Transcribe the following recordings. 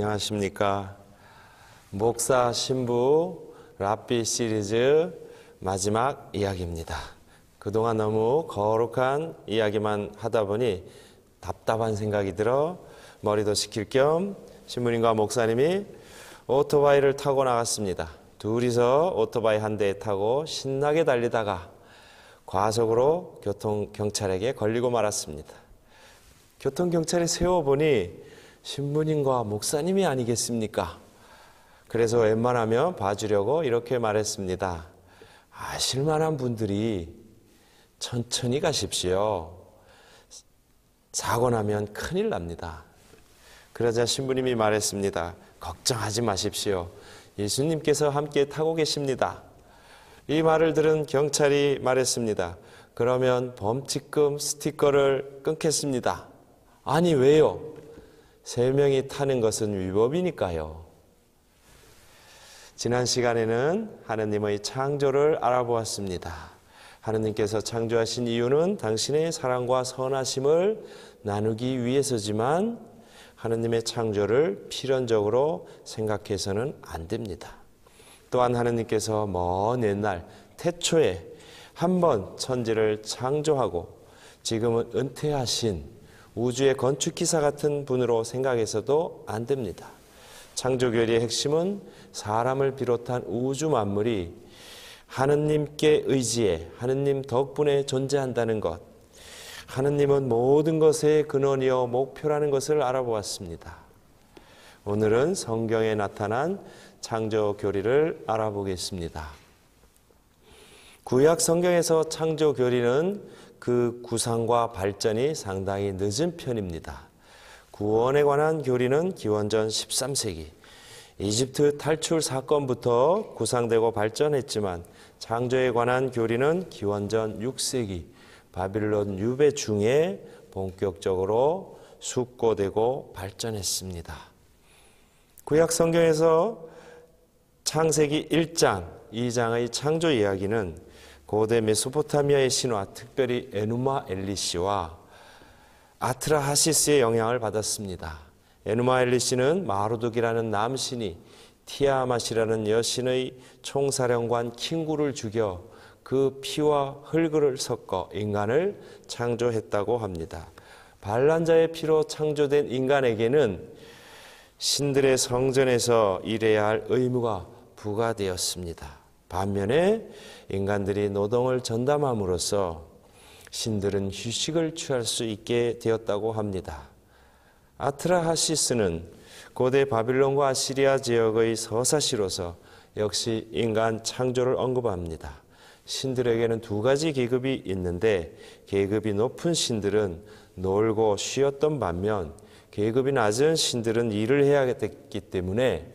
안녕하십니까. 목사 신부 랍비 시리즈 마지막 이야기입니다. 그동안 너무 거룩한 이야기만 하다 보니 답답한 생각이 들어 머리도 식힐 겸 신부님과 목사님이 오토바이를 타고 나갔습니다. 둘이서 오토바이 한 대에 타고 신나게 달리다가 과속으로 교통경찰에게 걸리고 말았습니다. 교통경찰이 세워보니 신부님과 목사님이 아니겠습니까? 그래서 웬만하면 봐주려고 이렇게 말했습니다. 아실만한 분들이 천천히 가십시오. 사고 나면 큰일 납니다. 그러자 신부님이 말했습니다. 걱정하지 마십시오. 예수님께서 함께 타고 계십니다. 이 말을 들은 경찰이 말했습니다. 그러면 범칙금 스티커를 끊겠습니다. 아니 왜요? 3명이 타는 것은 위법이니까요. 지난 시간에는 하느님의 창조를 알아보았습니다. 하느님께서 창조하신 이유는 당신의 사랑과 선하심을 나누기 위해서지만 하느님의 창조를 필연적으로 생각해서는 안 됩니다. 또한 하느님께서 먼 옛날 태초에 한번 천지를 창조하고 지금은 은퇴하신 우주의 건축기사 같은 분으로 생각해서도 안 됩니다. 창조교리의 핵심은 사람을 비롯한 우주 만물이 하느님께 의지해 하느님 덕분에 존재한다는 것, 하느님은 모든 것의 근원이요 목표라는 것을 알아보았습니다. 오늘은 성경에 나타난 창조교리를 알아보겠습니다. 구약 성경에서 창조교리는 그 구상과 발전이 상당히 늦은 편입니다. 구원에 관한 교리는 기원전 13세기 이집트 탈출 사건부터 구상되고 발전했지만 창조에 관한 교리는 기원전 6세기 바빌론 유배 중에 본격적으로 숙고되고 발전했습니다. 구약 성경에서 창세기 1장, 2장의 창조 이야기는 고대 메소포타미아의 신화, 특별히 에누마 엘리시와 아트라하시스의 영향을 받았습니다. 에누마 엘리시는 마루둑이라는 남신이 티아맛이라는 여신의 총사령관 킹구를 죽여 그 피와 흙을 섞어 인간을 창조했다고 합니다. 반란자의 피로 창조된 인간에게는 신들의 성전에서 일해야 할 의무가 부과되었습니다. 반면에 인간들이 노동을 전담함으로써 신들은 휴식을 취할 수 있게 되었다고 합니다. 아트라하시스는 고대 바빌론과 아시리아 지역의 서사시로서 역시 인간 창조를 언급합니다. 신들에게는 2가지 계급이 있는데 계급이 높은 신들은 놀고 쉬었던 반면 계급이 낮은 신들은 일을 해야 됐기 때문에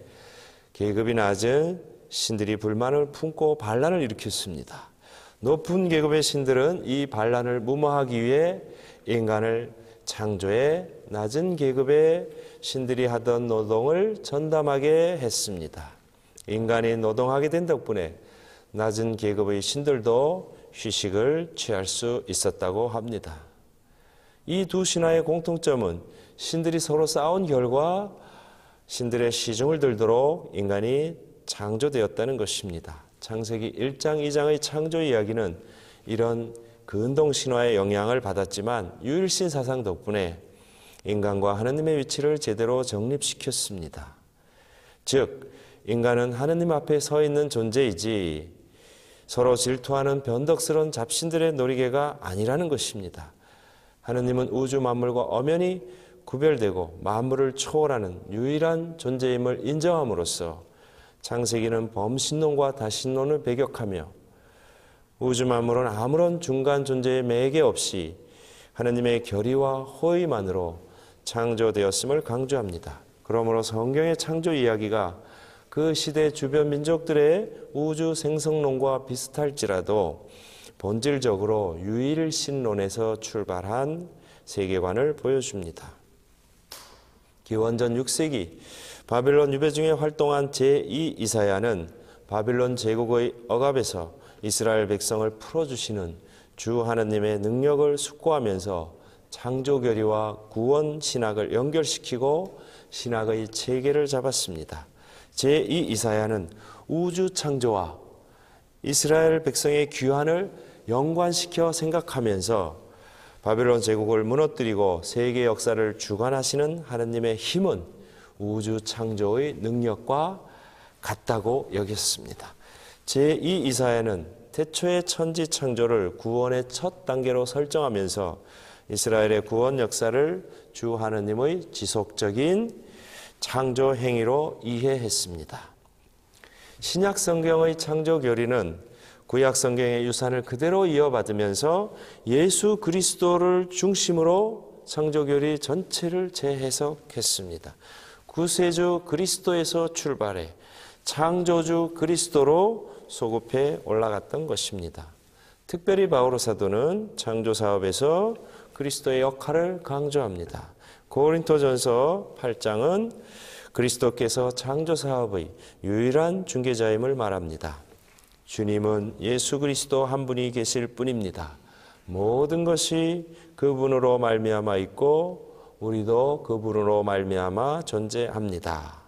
계급이 낮은 신들이 불만을 품고 반란을 일으켰습니다. 높은 계급의 신들은 이 반란을 무마하기 위해 인간을 창조해 낮은 계급의 신들이 하던 노동을 전담하게 했습니다. 인간이 노동하게 된 덕분에 낮은 계급의 신들도 휴식을 취할 수 있었다고 합니다. 이 두 신화의 공통점은 신들이 서로 싸운 결과 신들의 시중을 들도록 인간이 창조되었다는 것입니다. 창세기 1장, 2장의 창조 이야기는 이런 근동신화의 영향을 받았지만 유일신 사상 덕분에 인간과 하느님의 위치를 제대로 정립시켰습니다. 즉, 인간은 하느님 앞에 서 있는 존재이지 서로 질투하는 변덕스러운 잡신들의 놀이개가 아니라는 것입니다. 하느님은 우주 만물과 엄연히 구별되고 만물을 초월하는 유일한 존재임을 인정함으로써 창세기는 범신론과 다신론을 배격하며 우주 만물은 아무런 중간 존재의 매개 없이 하느님의 결의와 호의만으로 창조되었음을 강조합니다. 그러므로 성경의 창조 이야기가 그 시대 주변 민족들의 우주 생성론과 비슷할지라도 본질적으로 유일신론에서 출발한 세계관을 보여줍니다. 기원전 6세기 바빌론 유배 중에 활동한 제2 이사야는 바빌론 제국의 억압에서 이스라엘 백성을 풀어주시는 주 하나님의 능력을 숙고하면서 창조교리와 구원 신학을 연결시키고 신학의 체계를 잡았습니다. 제2 이사야는 우주 창조와 이스라엘 백성의 귀환을 연관시켜 생각하면서 바벨론 제국을 무너뜨리고 세계 역사를 주관하시는 하느님의 힘은 우주 창조의 능력과 같다고 여겼습니다. 제2 이사야는 태초의 천지 창조를 구원의 첫 단계로 설정하면서 이스라엘의 구원 역사를 주 하느님의 지속적인 창조 행위로 이해했습니다. 신약 성경의 창조 교리는 구약 성경의 유산을 그대로 이어받으면서 예수 그리스도를 중심으로 창조 교리 전체를 재해석했습니다. 구세주 그리스도에서 출발해 창조주 그리스도로 소급해 올라갔던 것입니다. 특별히 바오로 사도는 창조 사업에서 그리스도의 역할을 강조합니다. 고린토전서 8장은 그리스도께서 창조 사업의 유일한 중개자임을 말합니다. 주님은 예수 그리스도 한 분이 계실 뿐입니다. 모든 것이 그분으로 말미암아 있고 우리도 그분으로 말미암아 존재합니다.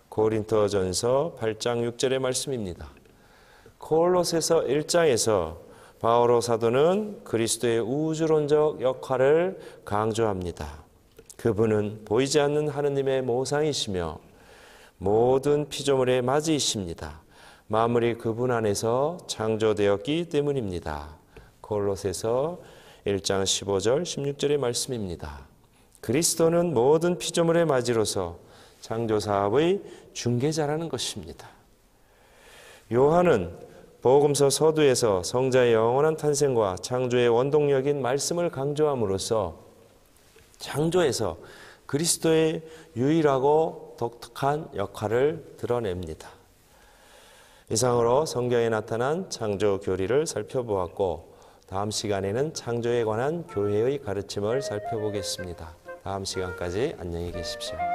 고린토전서 8장 6절의 말씀입니다. 골로새서 1장에서 바오로 사도는 그리스도의 우주론적 역할을 강조합니다. 그분은 보이지 않는 하느님의 모상이시며 모든 피조물의 맞이이십니다. 만물이 그분 안에서 창조되었기 때문입니다. 골로새서 1장 15절 16절의 말씀입니다. 그리스도는 모든 피조물의 맞이로서 창조사업의 중개자라는 것입니다. 요한은 복음서 서두에서 성자의 영원한 탄생과 창조의 원동력인 말씀을 강조함으로써 창조에서 그리스도의 유일하고 독특한 역할을 드러냅니다. 이상으로 성경에 나타난 창조 교리를 살펴보았고 다음 시간에는 창조에 관한 교회의 가르침을 살펴보겠습니다. 다음 시간까지 안녕히 계십시오.